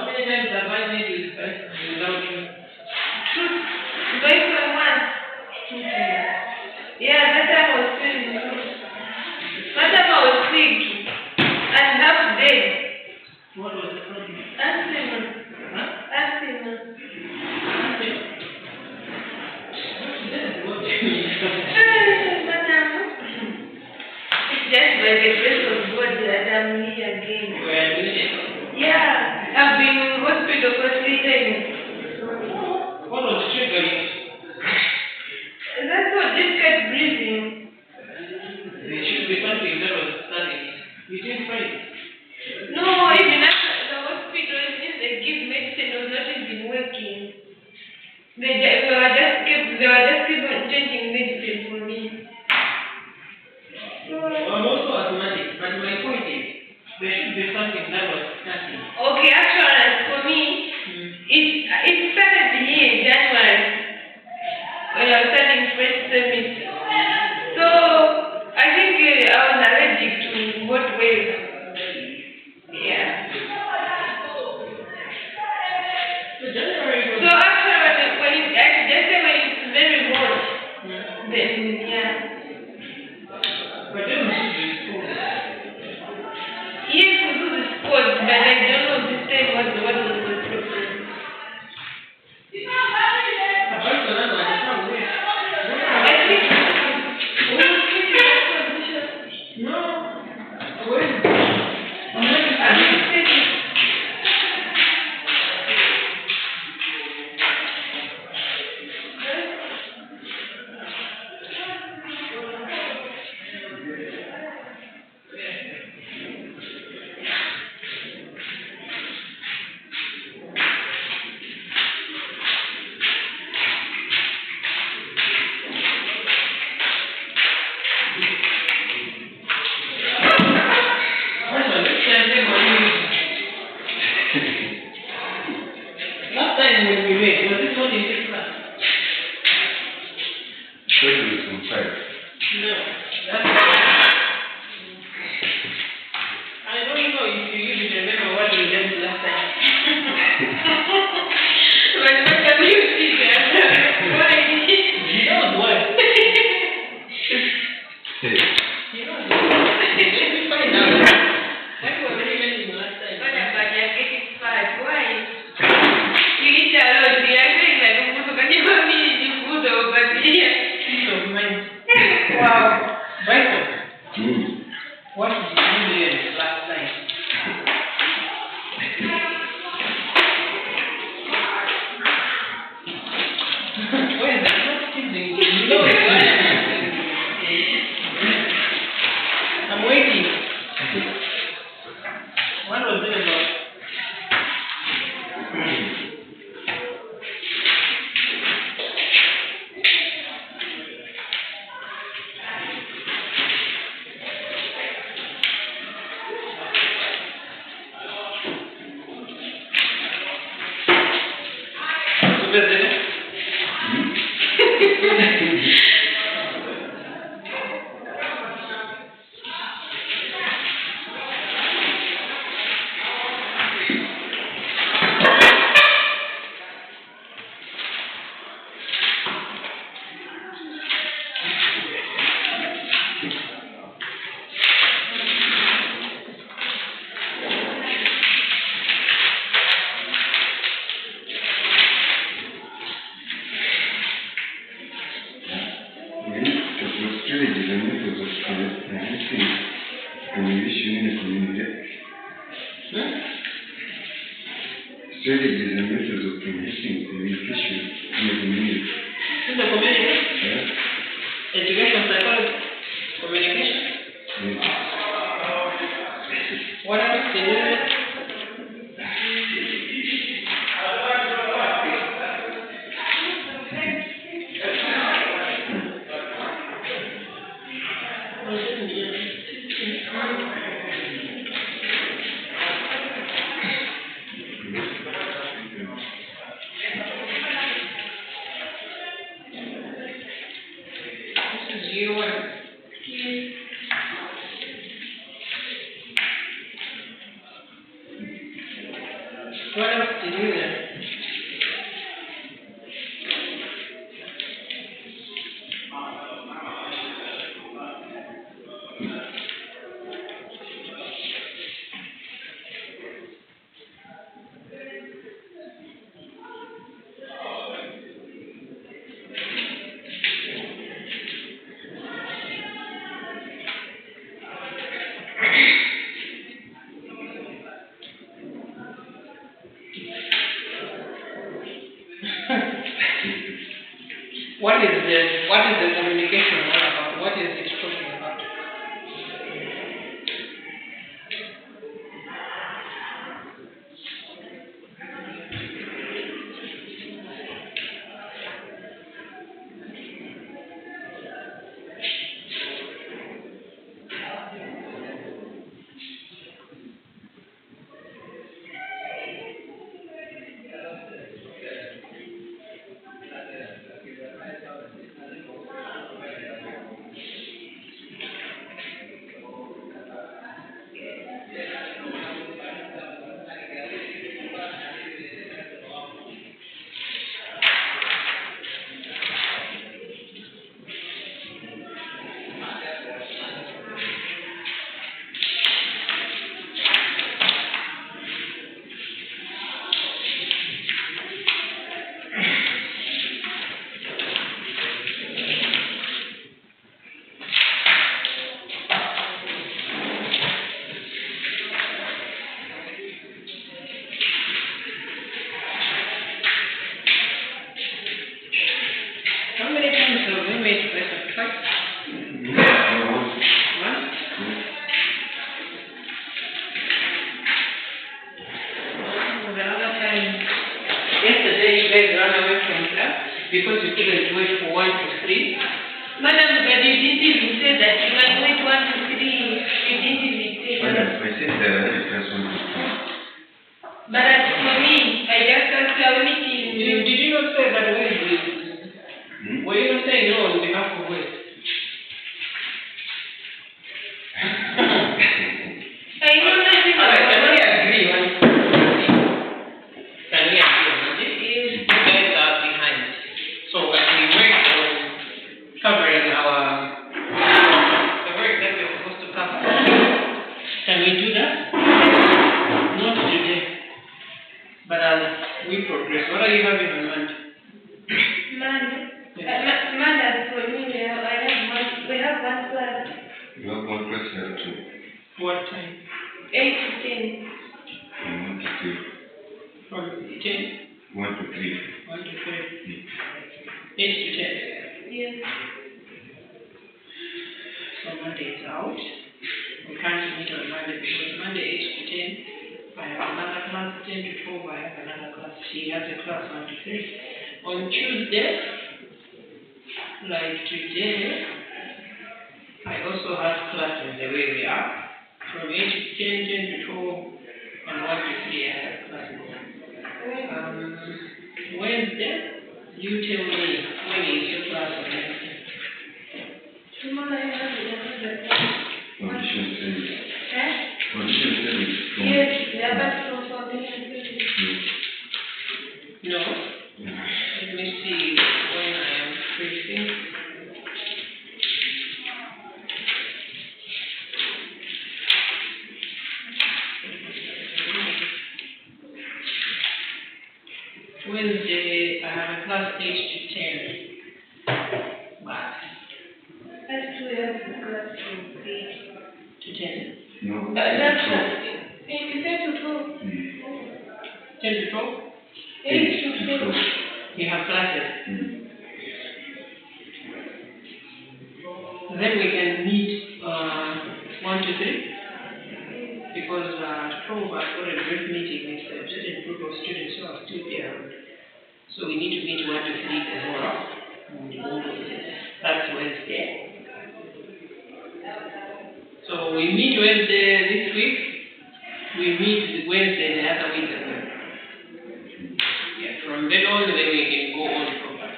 many times have I made you without you? Going for once. Yeah, that time I was feeling good. That time I was sick and half dead. What was the problem? Asthma. Huh? Asthma. It's just by the grace of God that I'm here again. You were doing it. Yeah, I've been in hospital for 3 times. What was triggering? That's what just kept breathing. There should be something that was starting. You didn't find it. No, even after the hospital, since they give medicine, it was not even working. They were just keep on changing medicine for me. I'm also asthmatic, but my point is, there should be something that was starting. Okay, actually, for me, it started here in January when I was starting first semester. So I think I was allergic to both ways. Yeah. So January was... So actually, when it's very hot, then yeah. But then we should be school. Yes, we do the sports, but I don't know this time what was the problem. Apart from that, I can't wait. I think we will keep in that position. No. Wait. I'm not taking. Last time when we met, was this one in this class? Especially from 5. No. I don't know if you even remember what we did last time. But what have you seen there? Why? He knows what. Hey, He knows what. Let me find out. What were we learning last time? What about you're getting fat? Why? You eat a lot. You're saying that you can you want me to food over here? Peace of mind. Wow. Michael, mm. what did you learn last time? Wait, I'm not kidding. You know it. I'm waiting. What was it about? Strategies and methods of enhancing communication in the community. Strategies and methods of enhancing communication in the community. In the community? Yeah. Education, psychology, communication. Yeah. What else did you learn? This is year 1. What else did you learn? What is the communication all about? What is it talking about? How many times have we made this exercise? Once? The other time, yesterday you guys ran away from class because you couldn't wait for 1 to 3. Madam, but you didn't even say that you can wait 1 to 3. You didn't even say that. I said the class 1 to 3. But as for me, I just asked you meeting. Did you not say that way? Were you not saying no on behalf of West? I know nothing Alright, can about we it. agree on Can we agree on it? Yes. You guys are behind. So as we work on covering the work that we're supposed to cover, can we do that? Not today. But we progress. What are you having in mind? Madam, for me, we have one class. You have one class here too. What time? 8 to 10. From 1 to 3. From 10? 1 to 3. 1 to 3. 8 to 10. Yes. So Monday is out. We can't meet on Monday because Monday 8 to 10. I have another class 10 to 12. I have another class. She has a class 1 to 3. On Tuesday, like today, I also have classes the way we are. From 8 to 10, 10 to 12, and 1 to 3 I have classes. Wednesday, you tell me when is your class on Wednesday? Tomorrow I have another class. Foundation studies. Eh? Foundation studies. Yes, we are back from foundation studies. No? Let me see when I am free. Wednesday, I have a class 8 to 10. But That's 2 years of class from 8 to 10. No. That's 10 to 12. 10 to 12? 8 to 12. You have classes. Then we can meet 1 to 3. Because 12 I've got a great meeting with a certain group of students who are still there. So we need to meet 1 to 3 tomorrow. That's Wednesday. So we meet Wednesday this week. We meet Wednesday the other week as well. Yeah, from then on, then we can go on from that.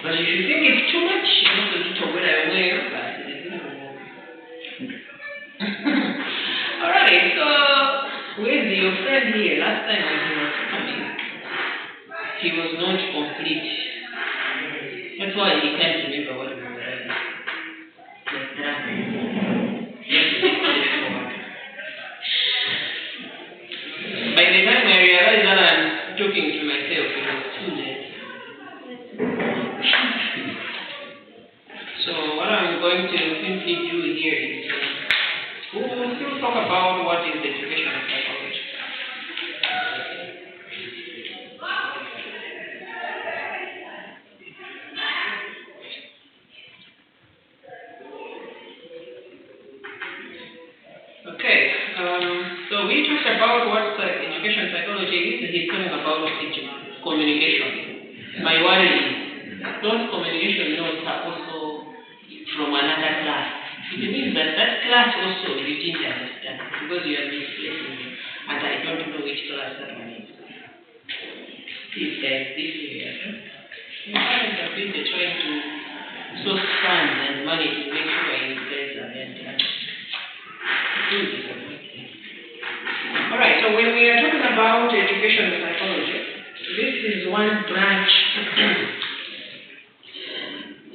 But if you think it's too much, you have to little bit away of that. Alright, so Where's your friend here? Last time when he was coming, he was not complete. That's why he can't remember what was writing. By the time I realized that I'm talking to myself, it was too late. So what I'm going to simply do here is we'll still talk about what is educational psychology. Okay, so we talked about what education psychology is. He's talking about communication. My worry is those communication notes are also from another class. It means that that class also you didn't understand because you are misplacing it, and I don't know which class that one is. These guys, this area. Your parents have been trying to source funds and money to make sure you guys are there. Alright, so when we are talking about educational psychology, this is one branch.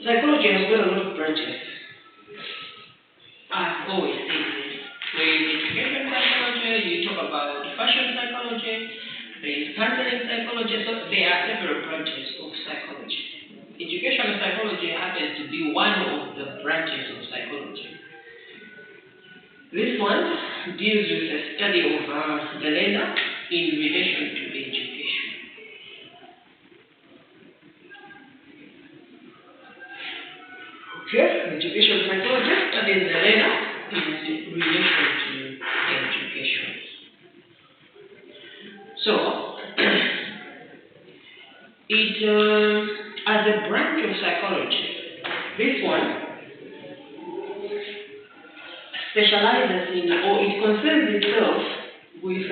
Psychology has got a lot of branches. I've always said this. There is education psychology, you talk about fashion psychology, there is counseling psychology, so there are several branches of psychology. Educational psychology happens to be one of the branches of psychology. This one deals with the study of the learner in relation to education. Okay, education psychology studies the learner in relation to education. So, it as a branch of psychology, this one specializes in, or it concerns itself with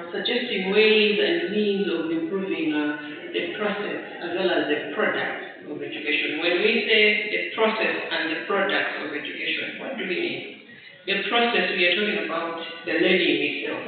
suggesting ways and means of improving the process as well as the product of education. When we say the process and the product of education, what do we mean? The process, we are talking about the learning itself.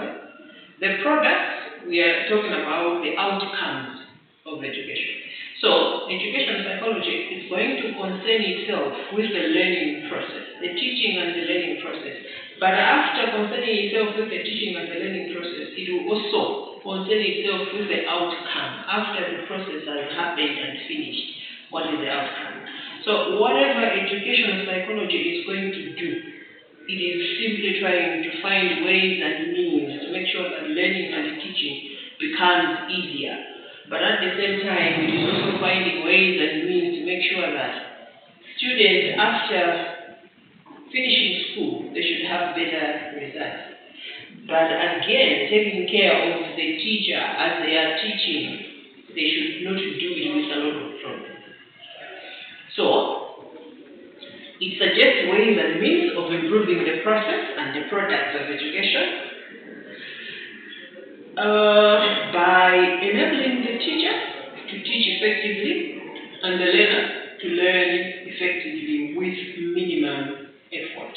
The product, we are talking about the outcomes of education. So, education psychology is going to concern itself with the learning process, the teaching and the learning process. But after concerning itself with the teaching and the learning process, it will also concern itself with the outcome. After the process has happened and finished, what is the outcome? So, whatever educational psychology is going to do, it is simply trying to find ways and means to make sure that learning and teaching becomes easier. But at the same time, it is also finding ways and means to make sure that students, after finishing school, they should have better results. But again, taking care of the teacher as they are teaching, they should not do it with a lot of problems. So, it suggests ways and means of improving the process and the products of education by enabling the teacher to teach effectively and the learner to learn effectively with minimum effort.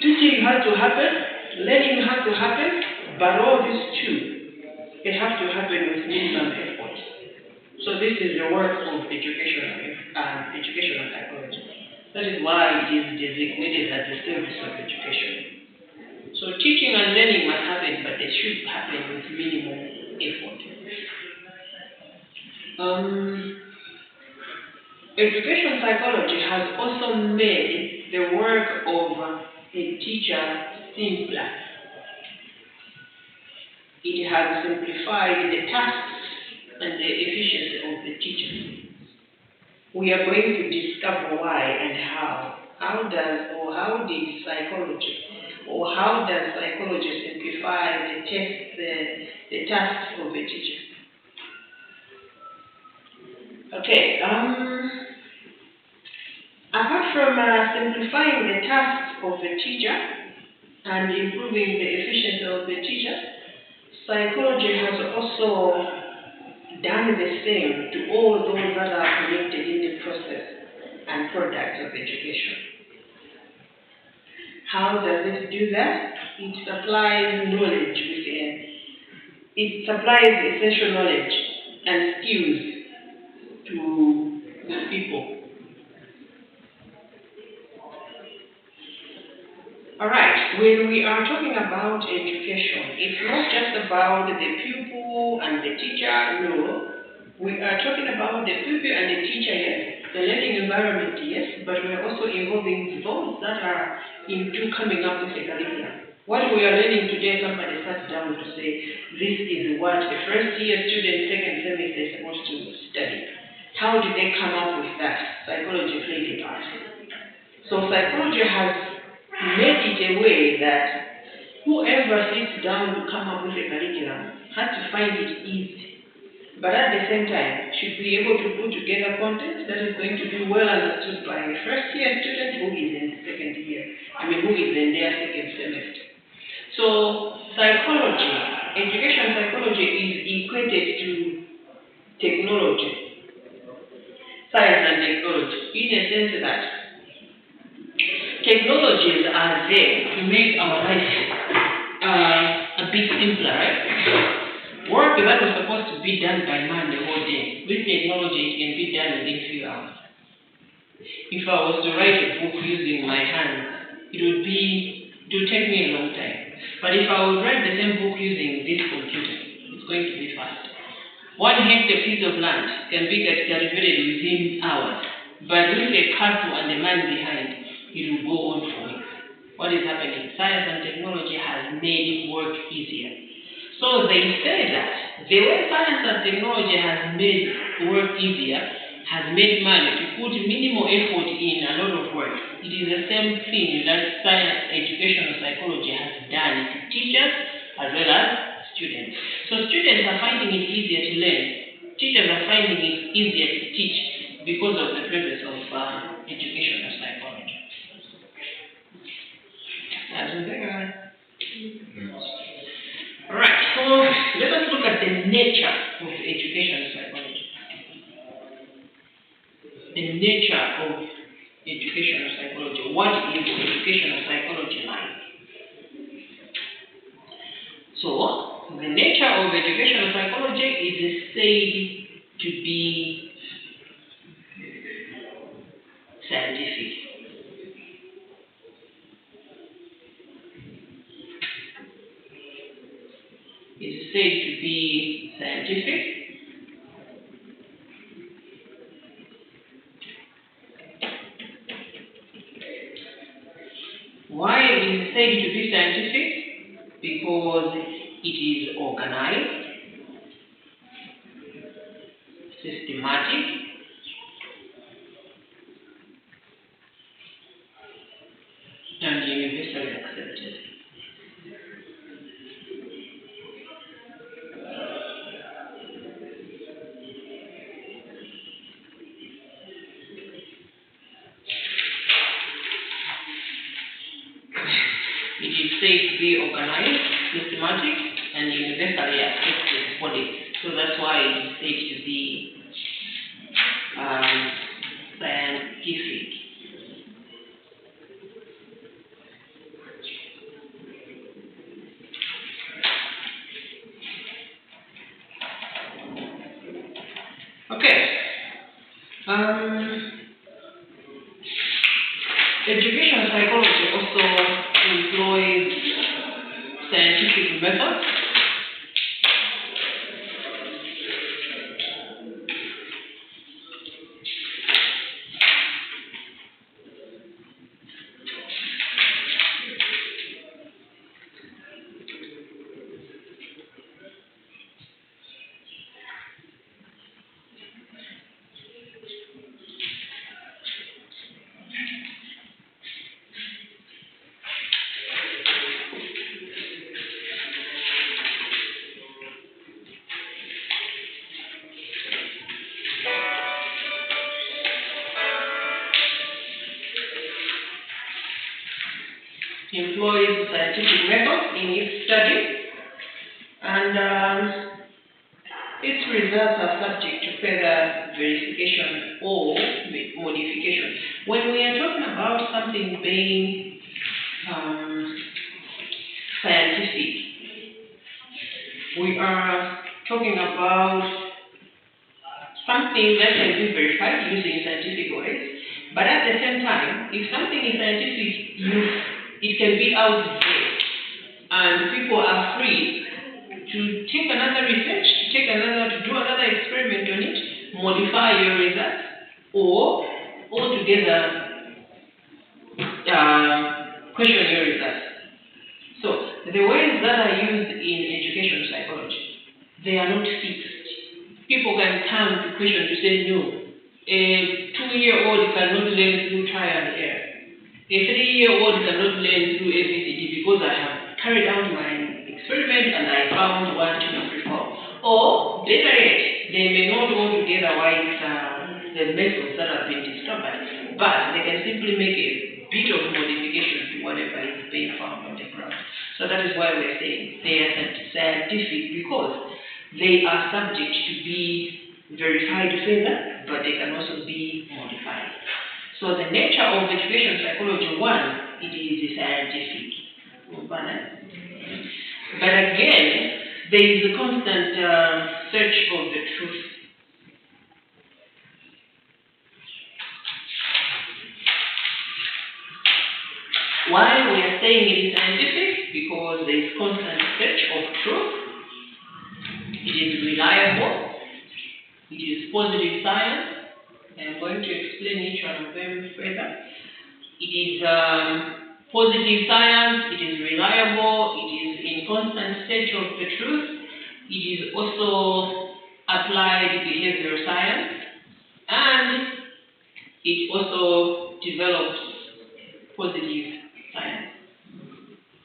Teaching has to happen, learning has to happen, but all these two, it has to happen with minimum effort. So this is the work of educational psychology. That is why it is designated as the service of education. So teaching and learning must happen, but they should happen with minimum effort. Education psychology has also made the work of a teacher simpler. It has simplified the tasks and the efficiency of the teacher. We are going to discover why and how. How did psychology, or how does psychology simplify the tasks of a teacher? Okay, apart from simplifying the tasks of a teacher and improving the efficiency of the teacher, psychology has also done the same to all those that are connected in the process. and products of education. How does it do that? It supplies knowledge it supplies essential knowledge and skills to the people. Alright, when we are talking about education, it's not just about the pupil and the teacher, no. We are talking about the pupil and the teacher, yes. The learning environment, yes, but we are also involving those that are into coming up with a curriculum. What we are learning today, somebody sat down to say, this is what the first year student, second semester is supposed to study. How did they come up with that? Psychology played a part. So psychology has made it a way that whoever sits down to come up with a curriculum has to find it easy. But at the same time, should be able to put together content that is going to be well understood by a first year student who is in second year, who is in their second semester. So psychology, education psychology is equated to technology, science and technology, in a sense that technologies are there to make our life a bit simpler, right? Work that was supposed to be done by man the whole day, with technology it can be done within a few hours. If I was to write a book using my hands, it would take me a long time. But if I would write the same book using this computer, it's going to be fast. 1 hectare piece of land can be cultivated within hours, but with a castle and a man behind, it will go on for weeks. What is happening? Science and technology has made work easier. So they say that the way science and technology has made work easier, has made man to put minimal effort in a lot of work. It is the same thing that science, educational psychology has done to teachers as well as students. So students are finding it easier to learn. Teachers are finding it easier to teach because of the presence of educational psychology. Alright, so let us look at the nature of educational psychology. The nature of educational psychology. What is educational psychology like? So, the nature of educational psychology is said to be scientific. It is said to be scientific. Why is it said to be scientific? Because it is organized, systematic, and universally accepted. It is said to be organized, systematic, and universally accepted bodies. So that's why it is said to be scientific. Okay. Educational psychology also employs scientific methods. Employs scientific methods in its study, and its results are subject to further verification or modification. When we are talking about something being scientific, we are talking about something that can be verified using scientific ways, but at the same time, if something is scientific, it can be out there, and people are free to take another research, to do another experiment on it, modify your results, or altogether question your results. So the ways that are used in education psychology, they are not fixed. People can come to question to say, no, a 2-year-old cannot learn through trial and error. A 3-year-old cannot learn through ABCD because I have carried out my experiment and I found 1, 2, 3, 4. Or better yet, they may not altogether write the methods that have been discovered, but they can simply make a bit of modification to whatever is being found on the ground. So that is why we are saying they are scientific, because they are subject to be verified further, but they can also be modified. So the nature of education psychology, one, it is scientific. But again, there is a constant search of the truth. Why we are saying it is scientific? Because there is constant search of truth. It is reliable. It is positive science. I am going to explain each one of them further. It is positive science. It is reliable. It is in constant search of the truth. It is also applied behavioral science, and it also develops positive science.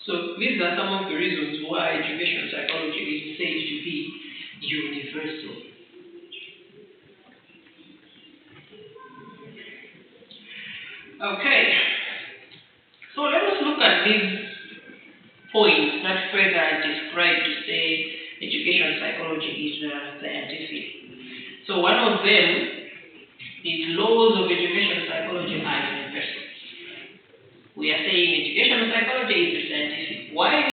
So these are some of the reasons why education psychology is said to be universal. Okay, so let us look at these points that further describe to say education psychology is scientific. So one of them is laws of education psychology are universal. We are saying education psychology is scientific. Why